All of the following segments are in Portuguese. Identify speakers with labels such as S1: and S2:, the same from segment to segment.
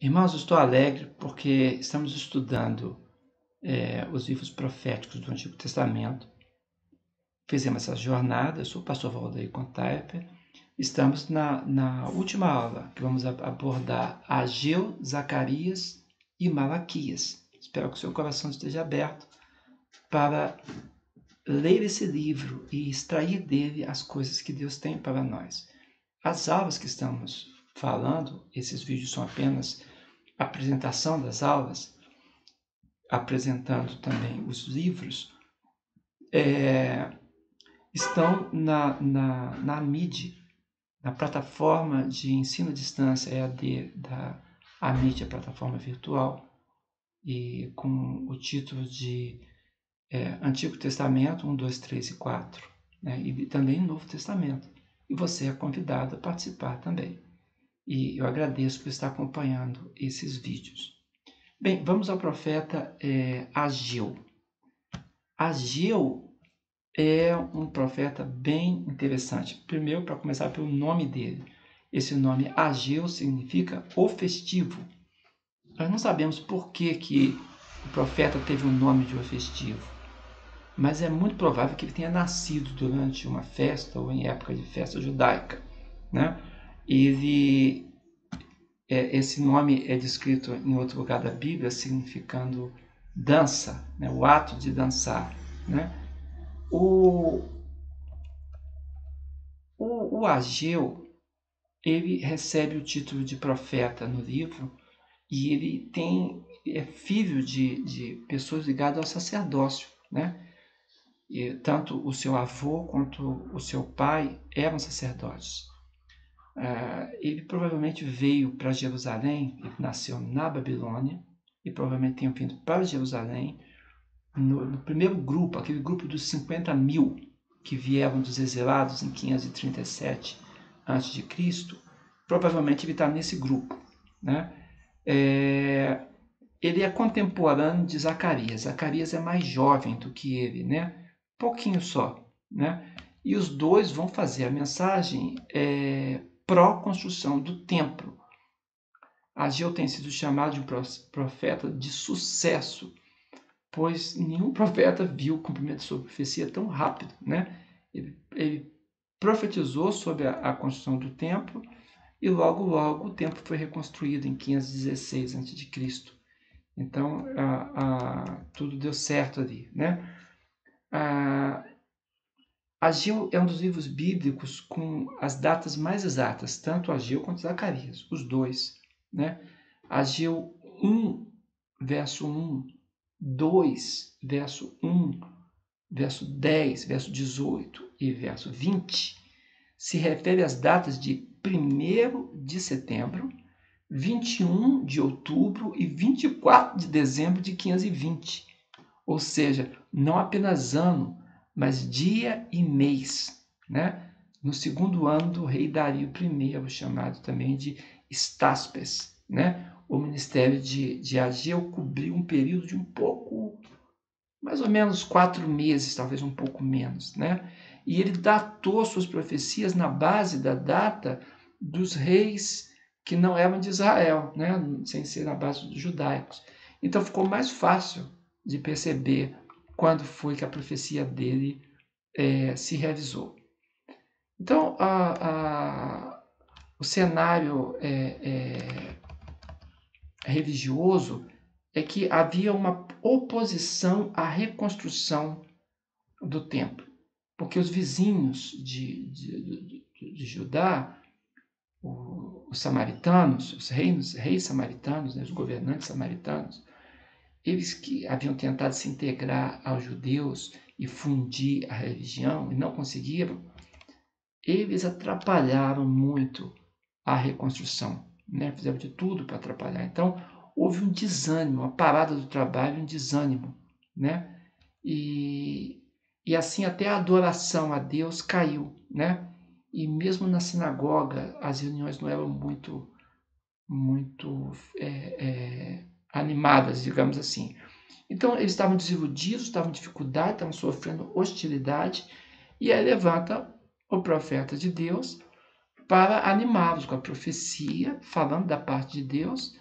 S1: Irmãos, eu estou alegre porque estamos estudando os livros proféticos do Antigo Testamento. Fizemos essa jornada, eu sou o pastor Valdeir Contaifer. Estamos na última aula, que vamos abordar Ageu, Zacarias e Malaquias. Espero que o seu coração esteja aberto para ler esse livro e extrair dele as coisas que Deus tem para nós. As aulas que estamos falando, esses vídeos são apenas apresentação das aulas, apresentando também os livros, estão na MIDI, na plataforma de ensino à distância EAD da AMID, a plataforma virtual, e com o título de Antigo Testamento 1, 2, 3 e 4, né? E também Novo Testamento. E você é convidado a participar também. E eu agradeço por estar acompanhando esses vídeos. Bem, vamos ao profeta Ageu. Ageu é um profeta bem interessante. Primeiro, para começar pelo nome dele. Esse nome Ageu significa o festivo. Nós não sabemos por que o profeta teve o nome de o festivo, mas é muito provável que ele tenha nascido durante uma festa ou em época de festa judaica, né? Esse nome é descrito em outro lugar da Bíblia significando dança, né? O ato de dançar, né? O Ageu, ele recebe o título de profeta no livro e ele é filho de pessoas ligadas ao sacerdócio, né? E tanto o seu avô quanto o seu pai eram sacerdotes. Ele provavelmente veio para Jerusalém, ele nasceu na Babilônia, e provavelmente tenha vindo para Jerusalém no primeiro grupo, aquele grupo dos 50.000 que vieram dos exilados em 537 a.C., provavelmente ele está nesse grupo, né? Ele é contemporâneo de Zacarias. Zacarias é mais jovem do que ele, né? Pouquinho só, né? E os dois vão fazer a mensagem pró-construção do templo. Ageu tem sido chamado de um profeta de sucesso, pois nenhum profeta viu o cumprimento de sua profecia tão rápido, né? Ele profetizou sobre a construção do templo e logo o templo foi reconstruído em 516 a.C. Então, tudo deu certo ali, né? Ageu é um dos livros bíblicos com as datas mais exatas, tanto Ageu quanto Zacarias, os dois, né? Ageu 1, verso 1, 2, verso 1, verso 10, verso 18 e verso 20, se refere às datas de 1º de setembro, 21 de outubro e 24 de dezembro de 520. Ou seja, não apenas ano, mas dia e mês, né? No segundo ano do rei Dario I, chamado também de Estáspes, né? O ministério de Ageu cobriu um período de um pouco, mais ou menos 4 meses, talvez um pouco menos, né? E ele datou suas profecias na base da data dos reis que não eram de Israel, né? Sem ser na base dos judaicos. Então ficou mais fácil de perceber quando foi que a profecia dele se realizou. Então, o cenário religioso é que havia uma oposição à reconstrução do templo, porque os vizinhos de Judá, os samaritanos, os reis samaritanos, né, os governantes samaritanos, eles que haviam tentado se integrar aos judeus e fundir a religião e não conseguiram, eles atrapalharam muito a reconstrução, né? Fizeram de tudo para atrapalhar. Então, houve um desânimo, uma parada do trabalho, um desânimo, né? E assim até a adoração a Deus caiu, né? E mesmo na sinagoga, as reuniões não eram muito animadas, digamos assim. Então, eles estavam desiludidos, estavam em dificuldade, estavam sofrendo hostilidade, e aí levanta o profeta de Deus para animá-los com a profecia, falando da parte de Deus,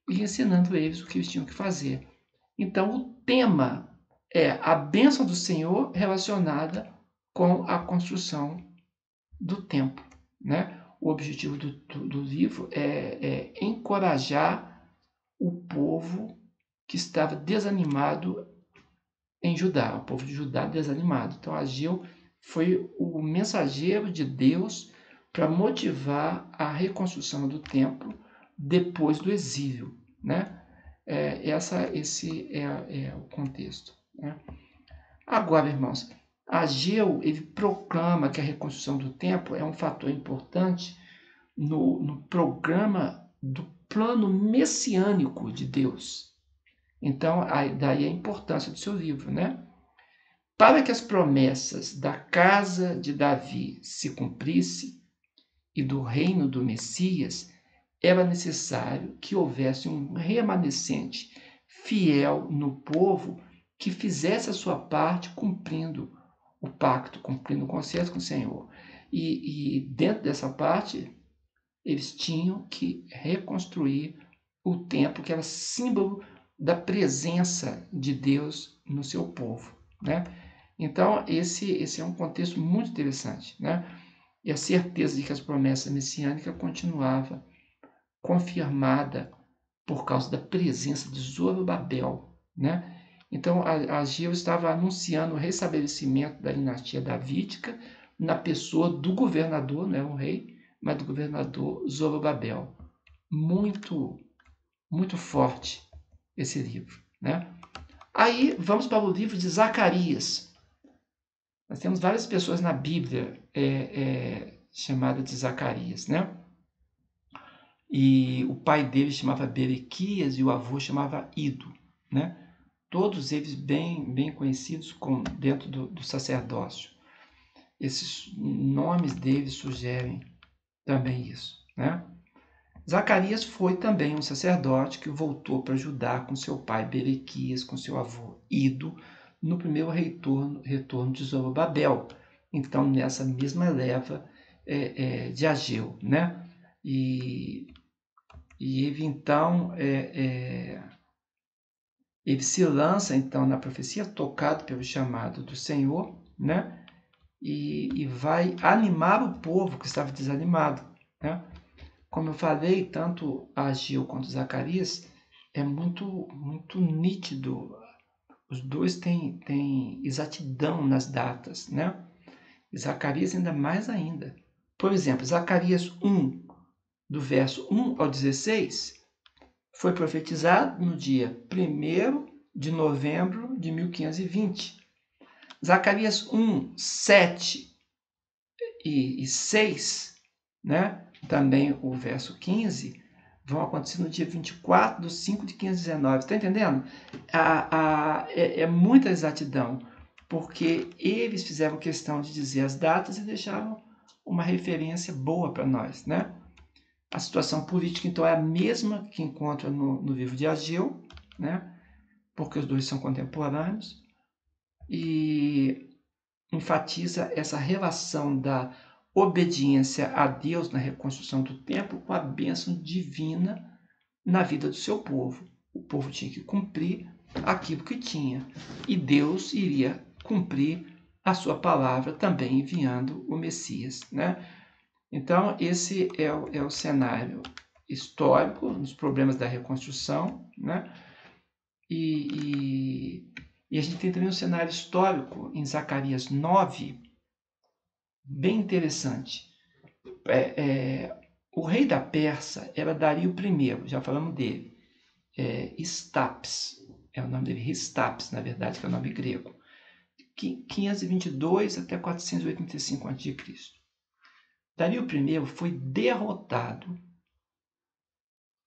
S1: e ensinando eles o que eles tinham que fazer. Então, o tema é a bênção do Senhor relacionada com a construção do templo, né? O objetivo do livro é encorajar o povo que estava desanimado em Judá, o povo de Judá desanimado. Então, Ageu foi o mensageiro de Deus para motivar a reconstrução do templo depois do exílio, né? Esse é o contexto, né? Agora, irmãos, Ageu ele proclama que a reconstrução do templo é um fator importante no programa do plano messiânico de Deus. Então, daí a importância do seu livro, né? Para que as promessas da casa de Davi se cumprissem e do reino do Messias, era necessário que houvesse um remanescente fiel no povo que fizesse a sua parte cumprindo o pacto, cumprindo o concerto com o Senhor. E dentro dessa parte, eles tinham que reconstruir o templo, que era símbolo da presença de Deus no seu povo, né? Então, esse é um contexto muito interessante, né? E a certeza de que as promessas messiânicas continuava confirmada por causa da presença de Zorobabel, né? Então, Ageu estava anunciando o restabelecimento da dinastia davídica na pessoa do governador, não é um rei, mas do governador Zorobabel. Muito, muito forte esse livro, né? Aí, vamos para o livro de Zacarias. Nós temos várias pessoas na Bíblia chamadas de Zacarias, né? E o pai dele chamava Berequias e o avô chamava Ido, né? Todos eles bem conhecidos dentro do sacerdócio. Esses nomes deles sugerem também isso, né? Zacarias foi também um sacerdote que voltou para Judá com seu pai Berequias, com seu avô Ido, no primeiro retorno de Zorobabel. Então, nessa mesma leva de Ageu, né? E ele, então, ele se lança, então, na profecia, tocado pelo chamado do Senhor, né? E vai animar o povo que estava desanimado, né? Como eu falei, tanto Ageu quanto Zacarias é muito nítido. Os dois têm exatidão nas datas, né? E Zacarias ainda mais ainda. Por exemplo, Zacarias 1, do verso 1 ao 16, foi profetizado no dia 1º de novembro de 1520. Zacarias 1, 7 e 6, né? Também o verso 15, vão acontecer no dia 24 de 5 de 1519. Está entendendo? É muita exatidão, porque eles fizeram questão de dizer as datas e deixaram uma referência boa para nós, né? A situação política, então, é a mesma que encontra no livro de Ageu, né? Porque os dois são contemporâneos, e enfatiza essa relação da obediência a Deus na reconstrução do templo com a bênção divina na vida do seu povo. O povo tinha que cumprir aquilo que tinha, e Deus iria cumprir a sua palavra também enviando o Messias, né? Então, esse é o cenário histórico nos problemas da reconstrução, né? E a gente tem também um cenário histórico em Zacarias 9, bem interessante. O rei da Pérsia era Dario I, já falamos dele. Staps, é o nome dele, Ristaps, na verdade, que é o nome grego. 522 até 485 a.C. Dario I foi derrotado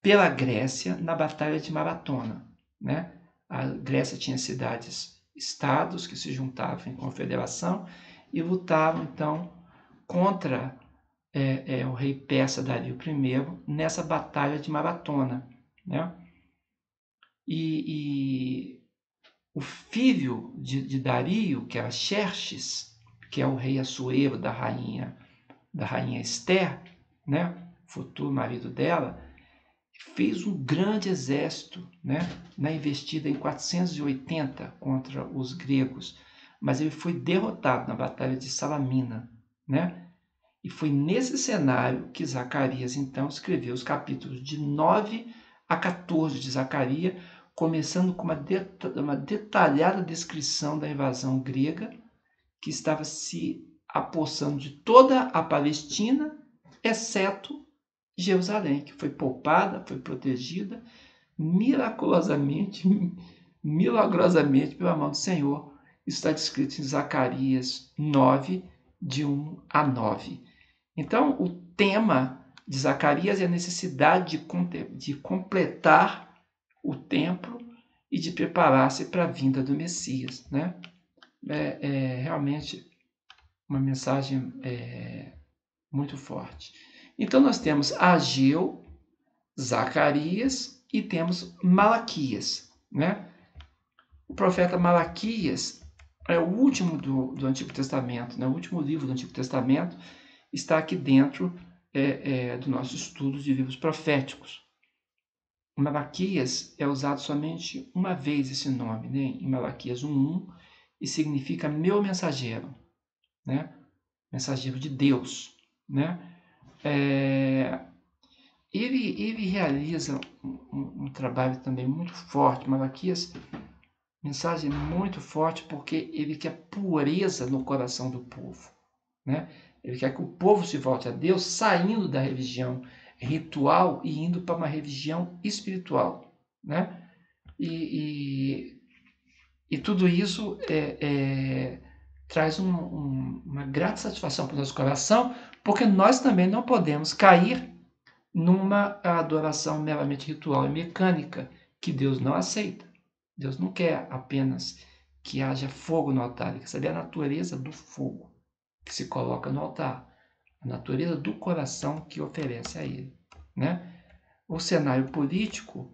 S1: pela Grécia na Batalha de Maratona, né? A Grécia tinha estados que se juntavam em confederação e lutavam, então, contra o rei persa Dario I nessa Batalha de Maratona, né? E o filho de Dario, que era Xerxes, que é o rei Assuero da rainha Esther, né? Futuro marido dela, fez um grande exército, né, na investida em 480 contra os gregos, mas ele foi derrotado na Batalha de Salamina, né? E foi nesse cenário que Zacarias, então, escreveu os capítulos de 9 a 14 de Zacarias, começando com uma detalhada descrição da invasão grega, que estava se apossando de toda a Palestina, exceto Jerusalém, que foi poupada, foi protegida milagrosamente, milagrosamente pela mão do Senhor. Isso está descrito em Zacarias 9, de 1 a 9. Então, o tema de Zacarias é a necessidade de completar o templo e de preparar-se para a vinda do Messias, né? É realmente uma mensagem muito forte. Então, nós temos Ageu, Zacarias e temos Malaquias, né? O profeta Malaquias é o último do Antigo Testamento, né? O último livro do Antigo Testamento está aqui dentro do nosso estudo de livros proféticos. Malaquias é usado somente uma vez esse nome, né? Em Malaquias 1:1, e significa meu mensageiro, né? Mensageiro de Deus, né? Ele realiza um trabalho também muito forte. Malaquias, mensagem muito forte, porque ele quer pureza no coração do povo, né? Ele quer que o povo se volte a Deus, saindo da religião ritual e indo para uma religião espiritual, né? E tudo isso traz uma grande satisfação para o nosso coração, porque nós também não podemos cair numa adoração meramente ritual e mecânica, que Deus não aceita. Deus não quer apenas que haja fogo no altar, ele quer saber a natureza do fogo que se coloca no altar, a natureza do coração que oferece a ele, né? O cenário político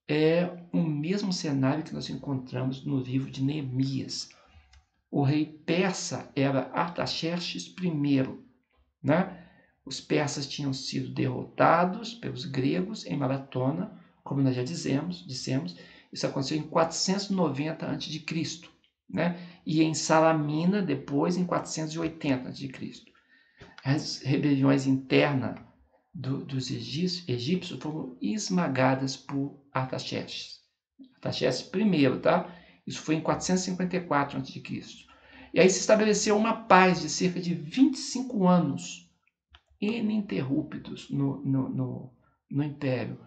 S1: é o mesmo cenário que nós encontramos no livro de Neemias. O rei persa era Artaxerxes I, né? Os persas tinham sido derrotados pelos gregos em Maratona, como nós já dissemos. Isso aconteceu em 490 a.C., né? E em Salamina, depois, em 480 a.C. As rebeliões internas dos egípcios foram esmagadas por Artaxerxes. Artaxerxes I, tá? Isso foi em 454 a.C. E aí se estabeleceu uma paz de cerca de 25 anos ininterruptos no Império.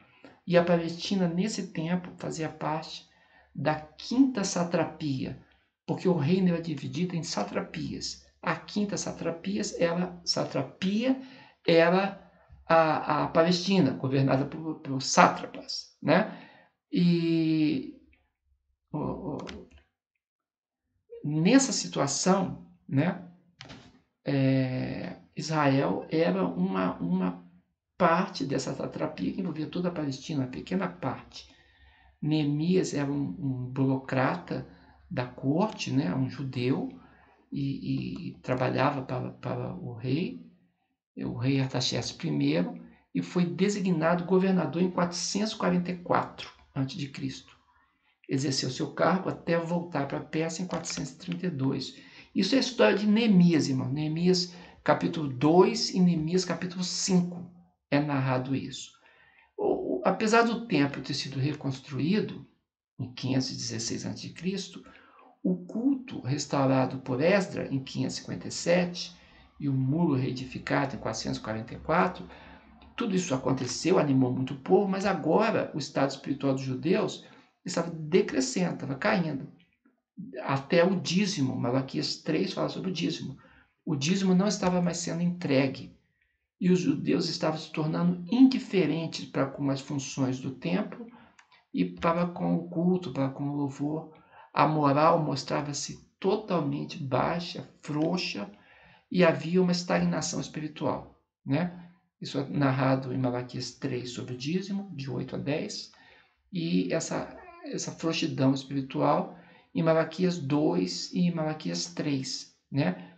S1: E a Palestina, nesse tempo, fazia parte da quinta satrapia, porque o reino era dividido em satrapias. A quinta satrapia era a Palestina, governada por sátrapas, né? E nessa situação, né, Israel era uma parte dessa satrapia que envolvia toda a Palestina, uma pequena parte. Neemias era um burocrata da corte, né, um judeu, e trabalhava para o rei Artaxerxes I, e foi designado governador em 444 a.C. Exerceu seu cargo até voltar para a Pérsia em 432. Isso é a história de Neemias, irmão. Neemias capítulo 2 e Neemias capítulo 5 é narrado isso. Apesar do templo ter sido reconstruído em 516 a.C., o culto restaurado por Esdras em 557 e o muro reedificado em 444, tudo isso aconteceu, animou muito o povo, mas agora o estado espiritual dos judeus estava decrescendo, estava caindo. Até o dízimo, Malaquias 3 fala sobre o dízimo. O dízimo não estava mais sendo entregue e os judeus estavam se tornando indiferentes para com as funções do templo e para com o culto, para com o louvor. A moral mostrava-se totalmente baixa, frouxa, e havia uma estagnação espiritual, né? Isso é narrado em Malaquias 3 sobre o dízimo, de 8 a 10, e essa frouxidão espiritual em Malaquias 2 e em Malaquias 3, né?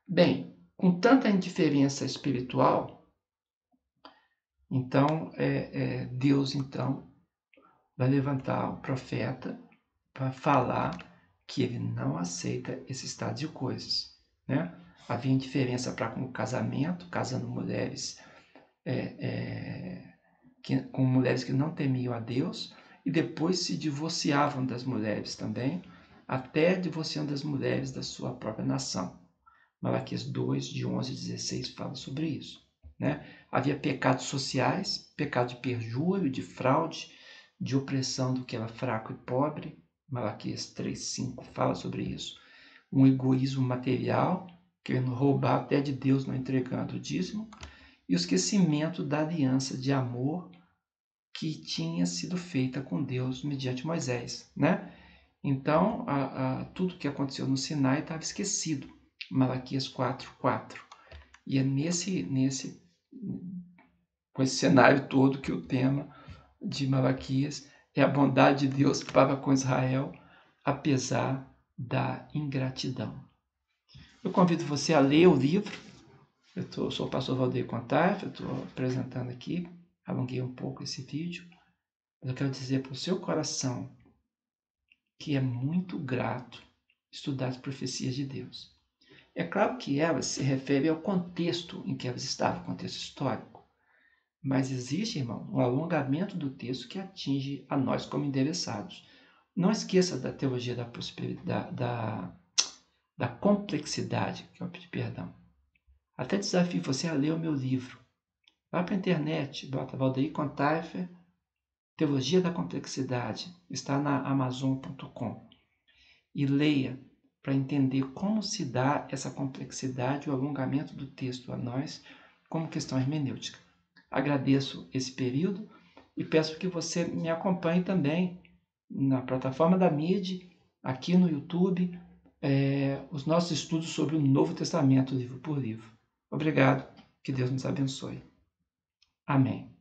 S1: Bem, com tanta indiferença espiritual, Então, Deus, então, vai levantar o profeta para falar que ele não aceita esse estado de coisas, né? Havia indiferença para com o casamento, casando mulheres com mulheres que não temiam a Deus, e depois se divorciavam das mulheres também, até divorciando das mulheres da sua própria nação. Malaquias 2, de 11 a 16, fala sobre isso. Né? Havia pecados sociais, pecado de perjúrio, de fraude, de opressão do que era fraco e pobre. Malaquias 3, 5 fala sobre isso. Um egoísmo material, querendo roubar até de Deus, não entregando o dízimo. E o esquecimento da aliança de amor que tinha sido feita com Deus mediante Moisés. Né? Então, tudo que aconteceu no Sinai estava esquecido. Malaquias 4, 4. E é com esse cenário todo que o tema de Malaquias é a bondade de Deus para com Israel, apesar da ingratidão. Eu convido você a ler o livro. Eu sou o pastor Valdeir Contarf, eu estou apresentando aqui, alonguei um pouco esse vídeo, mas eu quero dizer para o seu coração que é muito grato estudar as profecias de Deus. É claro que elas se referem ao contexto em que elas estavam, contexto histórico. Mas existe, irmão, um alongamento do texto que atinge a nós como endereçados. Não esqueça da teologia da prosperidade, da complexidade, que eu pedi perdão. Até desafio você a ler o meu livro. Vá para a internet, bota Valdeir Contarfer, Teologia da Complexidade, está na Amazon.com. E leia para entender como se dá essa complexidade, o alongamento do texto a nós, como questão hermenêutica. Agradeço esse período e peço que você me acompanhe também na plataforma da MID, aqui no YouTube, os nossos estudos sobre o Novo Testamento, livro por livro. Obrigado, que Deus nos abençoe. Amém.